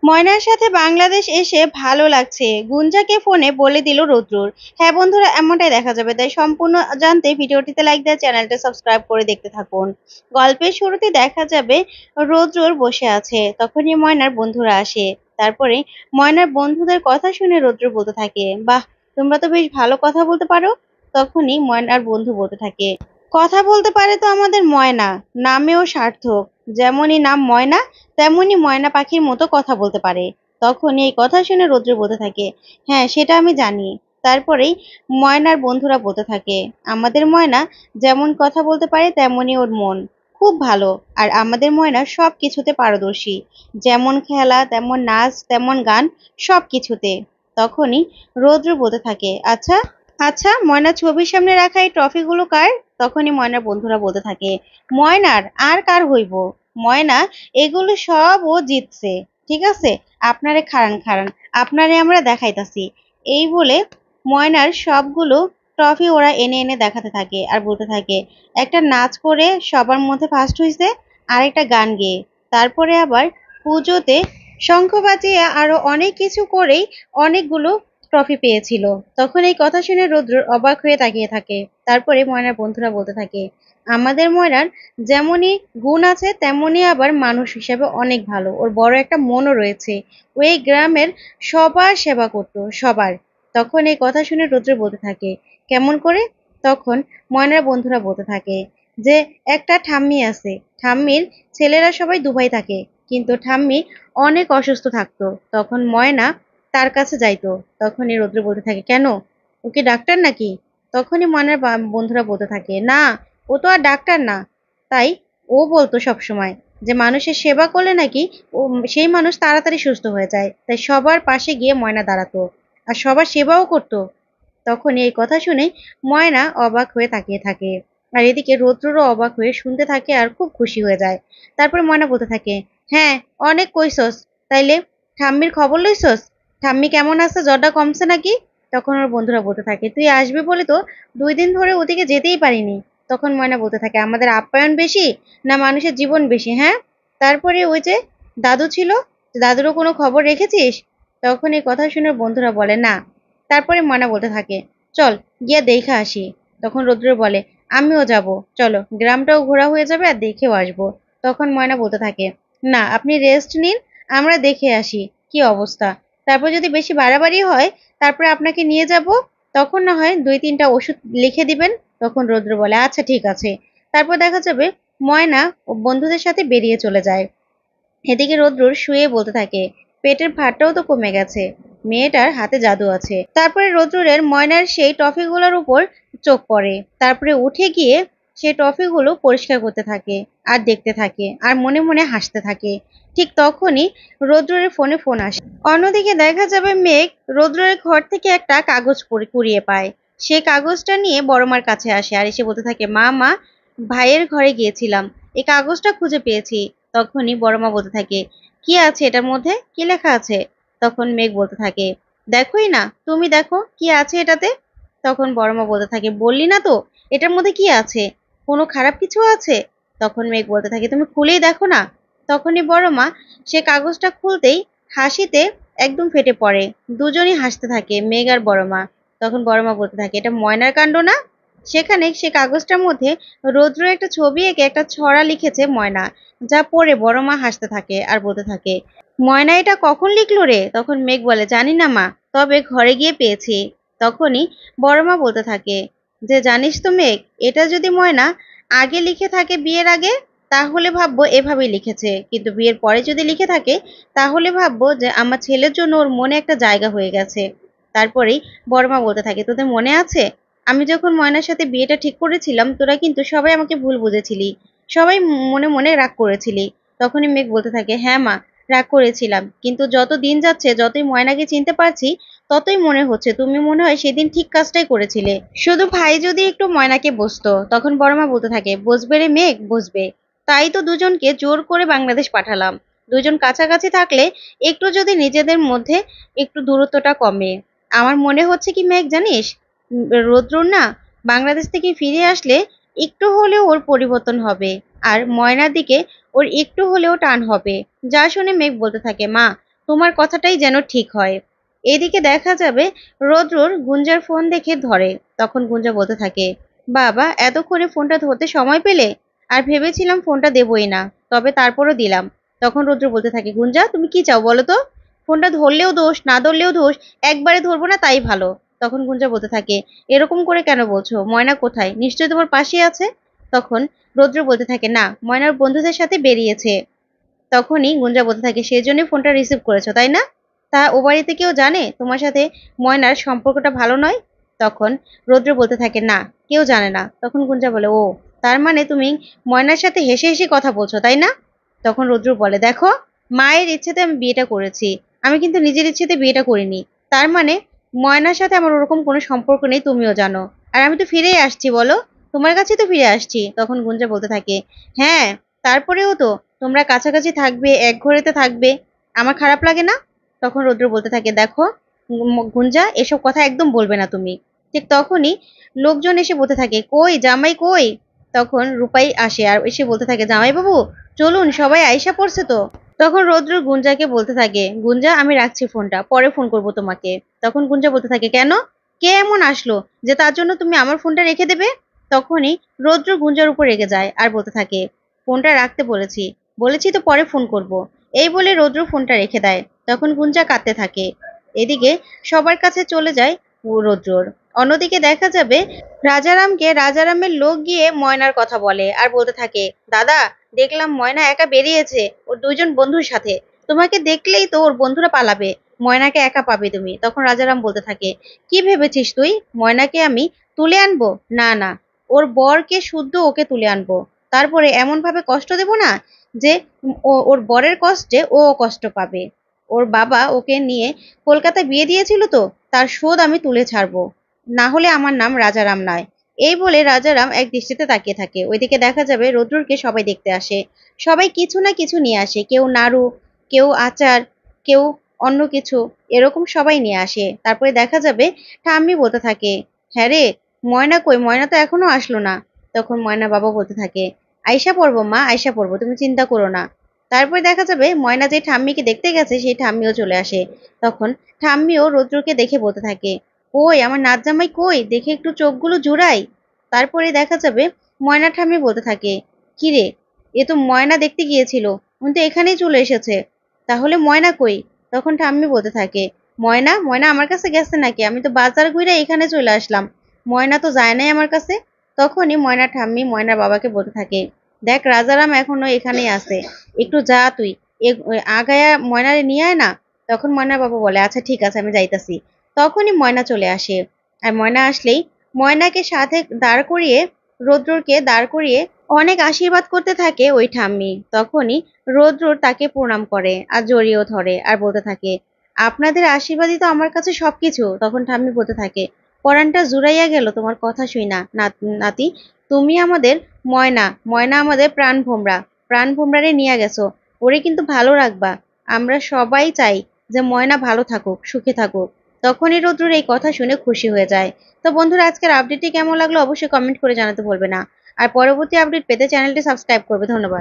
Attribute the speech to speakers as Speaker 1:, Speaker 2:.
Speaker 1: ময়নার সাথে বাংলাদেশ এসে ভালো লাগছে, গুঞ্জাকে ফোনে বলে দিল রুদ্রর। হ্যাঁ বন্ধুরা, এমনটাই দেখা যাবে, তাই সম্পূর্ণ জানতে ভিডিওটিতে লাইক দিয়ে চ্যানেলটা সাবস্ক্রাইব করে দেখতে থাকুন। গল্পের শুরুতে দেখা যাবে রুদ্রর বসে আছে, তখনই ময়নার বন্ধুরা আসে। তারপরে ময়নার বন্ধুদের কথা শুনে রুদ্র বলতে থাকে, বাহ, তোমরা তো বেশ ভালো কথা বলতে পারো। তখনই ময়নার বন্ধু বলতে থাকে, কথা বলতে পারে তো আমাদের ময়না, নামেও সার্থক। যেমনই নাম ময়না, তেমনি ময়না পাখির মতো কথা বলতে পারে। তখন এই কথা শুনে রৌদ্র বলতে থাকে, হ্যাঁ সেটা আমি জানি। তারপরেই ময়নার বন্ধুরা বলতে থাকে, আমাদের ময়না যেমন কথা বলতে পারে তেমনই ওর মন, খুব ভালো। আর আমাদের ময়না সব কিছুতে পারদর্শী, যেমন খেলা তেমন নাচ তেমন গান, সব কিছুতে। তখনই রৌদ্র বলতে থাকে, আচ্ছা আচ্ছা, ময়নার ছবির সামনে রাখা এই ট্রফিগুলো কার? তখনই ময়নার বন্ধুরা বলতে থাকে, ময়নার আর কার হইব, ময়না এগুলো সব ও জিতছে। ঠিক আছে, আপনারে খাড়ান খাড়ান, আপনারে আমরা দেখাইতাছি। এই বলে ময়নার সবগুলো ট্রফি ওরা এনে এনে দেখাতে থাকে আর বলতে থাকে, একটা নাচ করে সবার মধ্যে ফার্স্ট হয়েছে, আরেকটা গান গেয়ে, তারপরে আবার পুজোতে শঙ্খ বাজিয়ে আরো অনেক কিছু করেই অনেকগুলো ট্রফি পেয়েছিল। তখন এই কথা শুনে রুদ্র অবাক হয়ে তাকিয়ে থাকে। তারপরে ময়নার বন্ধুরা বলতে থাকে, আমাদের ময়নার যেমনই গুণ আছে তেমনই আবার মানুষ হিসেবে অনেক ভালো, ওর বড় একটা মনও রয়েছে। ও এই গ্রামের সবার সেবা করতো, সবার। তখন এই কথা শুনে রুদ্র বলতে থাকে, কেমন করে? তখন ময়নার বন্ধুরা বলতে থাকে যে, একটা ঠাম্মি আছে, ঠাম্মির ছেলেরা সবাই দুবাই থাকে, কিন্তু ঠাম্মি অনেক অসুস্থ থাকতো, তখন ময়না তার কাছে যাইতো। তখনই রুদ্র বলতে থাকে, কেন, ও কি ডাক্তার নাকি? তখনই ময়নার বন্ধুরা বলতে থাকে, না, ও তো আর ডাক্তার না। তাই ও বলতো সবসময় যে মানুষের সেবা করলে নাকি ও সেই মানুষ তাড়াতাড়ি সুস্থ হয়ে যায়, তাই সবার পাশে গিয়ে ময়না দাঁড়াতো আর সবার সেবাও করতো। তখন এই কথা শুনে ময়না অবাক হয়ে তাকিয়ে থাকে, আর এদিকে রৌদ্রও অবাক হয়ে শুনতে থাকে আর খুব খুশি হয়ে যায়। তারপরে ময়না বলতে থাকে, হ্যাঁ অনেক কইসস, তাইলে ঠাম্মির খবর লইছস? ঠাম্মি কেমন আছে, জ্বরটা কমছে নাকি? তখন ওর বন্ধুরা বলতে থাকে, তুই আসবি বলে তো 2 দিন ধরে ওদিকে যেতেই পারিনি। তখন ময়না বলতে থাকে, আমাদের আপ্যায়ন বেশি না মানুষের জীবন বেশি, হ্যাঁ? তারপরে ওই যে দাদু ছিল, দাদুরও কোনো খবর রেখেছিস? তখন এই কথা শুনে ওর বন্ধুরা বলে, না। তারপরে ময়না বলতে থাকে, চল গিয়া দেখা আসি। তখন রৌদ্র বলে, আমিও যাব, চলো, গ্রামটাও ঘোরা হয়ে যাবে আর দেখেও আসবো। তখন ময়না বলতে থাকে, না আপনি রেস্ট নিন, আমরা দেখে আসি কি অবস্থা। তারপর যদি বেশি বাড়াবাড়ি হয় তারপরে আপনাকে নিয়ে যাব, তখন না হয় 2-3টা ওষুধ লিখে দিবেন। তখন রৌদ্র বলে, আচ্ছা ঠিক আছে। তারপর দেখা যাবে ময়না ও বন্ধুদের সাথে বেরিয়ে চলে যায়। এদিকে রোদ্রুর শুয়ে বলতে থাকে, পেটের ভারটাও তো কমে গেছে, মেয়েটার হাতে জাদু আছে। তারপরে রোদ্রুরের ময়নার সেই টফিগুলোর উপর চোখ পড়ে। তারপরে উঠে গিয়ে সেই টফিগুলো পরিষ্কার করতে থাকে আর দেখতে থাকে আর মনে মনে হাসতে থাকে। ঠিক তখনই রোদ্রুরের ফোনে ফোন আসে। অন্যদিকে দেখা যাবে মেঘ রোদ্রুরের ঘর থেকে একটা কাগজ কুড়িয়ে পায়। সে কাগজটা নিয়ে বড়মার কাছে আসে আর এসে বলতে থাকে, মা মা, ভাইয়ের ঘরে গিয়েছিলাম, এই কাগজটা খুঁজে পেয়েছি। তখনই বড়মা বলতে থাকে, কি আছে এটার মধ্যে, কি লেখা আছে? তখন মেঘ বলতে থাকে, দেখোই না, তুমি দেখো কি আছে এটাতে। তখন বড়মা বলতে থাকে, বললি না তো এটার মধ্যে কি আছে, কোনো খারাপ কিছু আছে? তখন মেঘ বলতে থাকে, তুমি খুলেই দেখো না। তখনই বড়মা সে কাগজটা খুলতেই হাসিতে একদম ফেটে পড়ে। দুজনই হাসতে থাকে, মেঘ আর বড়মা। তখন বড়মা বলতে থাকে, এটা ময়নার কাণ্ড না? সেখানে সে কাগজটার মধ্যে রৌদ্র একটা ছবি এঁকে একটা ছড়া লিখেছে ময়না, যা পড়ে বড় মা হাসতে থাকে আর বলতে থাকে, ময়না এটা কখন লিখলো রে? তখন মেঘ বলে, জানি না মা, তবে ঘরে গিয়ে পেয়েছি। তখনই বড় মা বলতে থাকে যে, জানিস তো মেঘ, এটা যদি ময়না আগে লিখে থাকে, বিয়ের আগে, তাহলে ভাববো এভাবেই লিখেছে, কিন্তু বিয়ের পরে যদি লিখে থাকে তাহলে ভাববো যে আমার ছেলের জন্য ওর মনে একটা জায়গা হয়ে গেছে। তারপরেই বড় মা বলতে থাকে, তোদের মনে আছে আমি যখন ময়নার সাথে বিয়েটা ঠিক করেছিলাম, তোরা কিন্তু সবাই আমাকে ভুল বুঝেছিলি, সবাই মনে মনে রাগ করেছিলি। তখনই মেঘ বলতে থাকে, হ্যাঁ মা, রাগ করেছিলাম, কিন্তু যত দিন যাচ্ছে, যতই ময়নাকে চিনতে পারছি, ততই মনে হচ্ছে তুমি মনে হয় সেদিন ঠিক কাজটাই করেছিলে। শুধু ভাই যদি একটু ময়নাকে বসতো। তখন বড়মা বলতে থাকে, বসবে রে মেঘ, বসবে। তাই তো দুজনকে জোর করে বাংলাদেশ পাঠালাম। দুজন কাছাকাছি থাকলে একটু যদি নিজেদের মধ্যে একটু দূরত্বটা কমে। আমার মনে হচ্ছে কি মেঘ জানিস, রৌদ্র না বাংলাদেশ থেকে ফিরে আসলে একটু হলেও ওর পরিবর্তন হবে, আর ময়নার দিকে ওর একটু হলেও টান হবে। যা শুনে মেঘ বলতে থাকে, মা তোমার কথাটাই যেন ঠিক হয়। এদিকে দেখা যাবে রৌদ্রর গুঞ্জার ফোন দেখে ধরে। তখন গুঞ্জা বলতে থাকে, বাবা এতক্ষণে ফোনটা ধরতে সময় পেলে? আর ভেবেছিলাম ফোনটা দেবই না, তবে তারপরও দিলাম। তখন রৌদ্র বলতে থাকে, গুঞ্জা তুমি কি চাও বলো তো? ফোনটা ধরলেও দোষ, না ধরলেও দোষ, একবারে ধরবো না তাই ভালো। তখন গুঞ্জা বলতে থাকে, এরকম করে কেন বলছো? ময়না কোথায়? নিশ্চয়ই তোমার পাশেই আছে। তখন রৌদ্র বলতে থাকে, না, ময়নার বন্ধুদের সাথে বেরিয়েছে। তখনই গুঞ্জা বলতে থাকে, সেজন্যই ফোনটা রিসিভ করেছো তাই না? তা ও বাড়িতে কেউ জানে তোমার সাথে ময়নার সম্পর্কটা ভালো নয়? তখন রৌদ্র বলতে থাকে, না, কেউ জানে না। তখন গুঞ্জা বলে, ও, তার মানে তুমি ময়নার সাথে হেসে হেসে কথা বলছো তাই না? তখন রৌদ্র বলে, দেখো, মায়ের ইচ্ছেতে আমি বিয়েটা করেছি, আমি কিন্তু নিজের ইচ্ছেতে বিয়েটা করিনি। তার মানে ময়নার সাথে আমার ওরকম কোনো সম্পর্ক নেই, তুমিও জানো। আর আমি তো ফিরেই আসছি, বলো, তোমার কাছে তো ফিরে আসছি। তখন গুঞ্জা বলতে থাকে, হ্যাঁ, তারপরেও তো তোমরা কাছাকাছি থাকবে, এক ঘরেতে থাকবে, আমার খারাপ লাগে না? তখন রৌদ্র বলতে থাকে, দেখো গুঞ্জা, এসব কথা একদম বলবে না তুমি। ঠিক তখনই লোকজন এসে বলতে থাকে, কই জামাই কই? তখন রূপাই আসে আর এসে বলতে থাকে, জামাই বাবু চলুন, সবাই আইসা পড়ছে তো। তখন রৌদ্র গুঞ্জাকে বলতে থাকে, গুঞ্জা আমি রাখছি ফোনটা, পরে ফোন করব তোমাকে। তখন গুঞ্জা বলতে থাকে, কেন, কে এমন আসলো যে তার জন্য তুমি আমার ফোনটা রেখে দেবে? তখনই রৌদ্র গুঞ্জার উপর রেগে যায় আর বলতে থাকে, ফোনটা রাখতে বলেছি, বলেছি তো পরে ফোন করব। এই বলে রৌদ্র ফোনটা রেখে দেয়। তখন গুঞ্জা কাঁদতে থাকে। এদিকে সবার কাছে চলে যায় রৌদ্রর। অন্যদিকে দেখা যাবে রাজারামকে রাজারামের লোক গিয়ে ময়নার কথা বলে আর বলতে থাকে, দাদা, দেখলাম ময়না একা বেরিয়েছে ওর দুইজন বন্ধুর সাথে। তোমাকে দেখলেই তো ওর বন্ধুরা পালাবে, ময়নাকে একা পাবে তুমি। তখন রাজারাম বলতে থাকে, কি ভেবেছিস তুই, ময়নাকে আমি তুলে আনবো? না না, ওর বরকে শুদ্ধ ওকে তুলে আনবো। তারপরে এমন ভাবে কষ্ট দেব না যে ওর বরের কষ্টে ও কষ্ট পাবে। ওর বাবা ওকে নিয়ে কলকাতায় বিয়ে দিয়েছিল তো, তার শোধ আমি তুলে ছাড়বো, না হলে আমার নাম রাজারাম নয়। এই বলে রাজারাম এক দৃষ্টিতে তাকিয়ে থাকে। ওইদিকে দেখা যাবে রৌদ্রকে সবাই দেখতে আসে। সবাই কিছু না কিছু নিয়ে আসে, কেউ নাড়ু, কেউ আচার, কেউ অন্য কিছু, এরকম সবাই নিয়ে আসে। তারপরে দেখা যাবে ঠাম্মি বলতে থাকে, হ্যাঁ রে, ময়না কই, ময়না তো এখনো আসলো না। তখন ময়না বাবা বলতে থাকে, আইসা পড়বো মা, আইসা পড়বো, তুমি চিন্তা করো না। তারপরে দেখা যাবে ময়না যে ঠাম্মিকে দেখতে গেছে সেই ঠাম্মিও চলে আসে। তখন ঠাম্মিও রৌদ্রকে দেখে বলতে থাকে, কই আমার নাচ জামাই কই, দেখে একটু চোখগুলো জুড়াই। তারপরে দেখা যাবে ময়না ঠাম্মি বলতে থাকে, কি রে, এ তো ময়না দেখতে গিয়েছিল, উনি তো এখানেই চলে এসেছে, তাহলে ময়না কই? তখন ঠাম্মি বলতে থাকে, ময়না ময়না আমার কাছে গেছে নাকি, আমি তো বাজার ঘুরে এখানে চলে আসলাম, ময়না তো যায় নাই আমার কাছে। তখনই ময়না ঠাম্মি ময়নার বাবাকে বলতে থাকে, দেখ রাজারাম এখনো এখানেই আছে, একটু যা তুই, আগায়া ময়নারে নিয়ে আয় না। তখন ময়নার বাবা বলে, আচ্ছা ঠিক আছে, আমি যাইতাছি। তখনই ময়না চলে আসে। আর ময়না আসলেই ময়নাকে সাথে দাঁড় করিয়ে, রৌদ্রকে দাঁড় করিয়ে অনেক আশীর্বাদ করতে থাকে ওই ঠাম্মি। তখনই রৌদ্র তাকে প্রণাম করে আর জড়িয়েও ধরে আর বলতে থাকে, আপনাদের আশীর্বাদই তো আমার কাছে সবকিছু। তখন ঠাম্মি বলতে থাকে, পরাণটা জুড়াইয়া গেল তোমার কথা শুই না নাতি, তুমি আমাদের ময়না, ময়না আমাদের প্রাণ ভোমরা, প্রাণ ভোমরারে নিয়ে গেছো, ওরে কিন্তু ভালো রাখবা। আমরা সবাই চাই যে ময়না ভালো থাকুক, সুখে থাকুক। তখনই রৌদ্রর এই কথা শুনে খুশি হয়ে যায়। তো বন্ধুরা, আজকের আপডেটটি কেমন লাগলো অবশ্যই কমেন্ট করে জানাতে ভুলবে না। আর পরবর্তী আপডেট পেতে চ্যানেলটি সাবস্ক্রাইব করবে। ধন্যবাদ।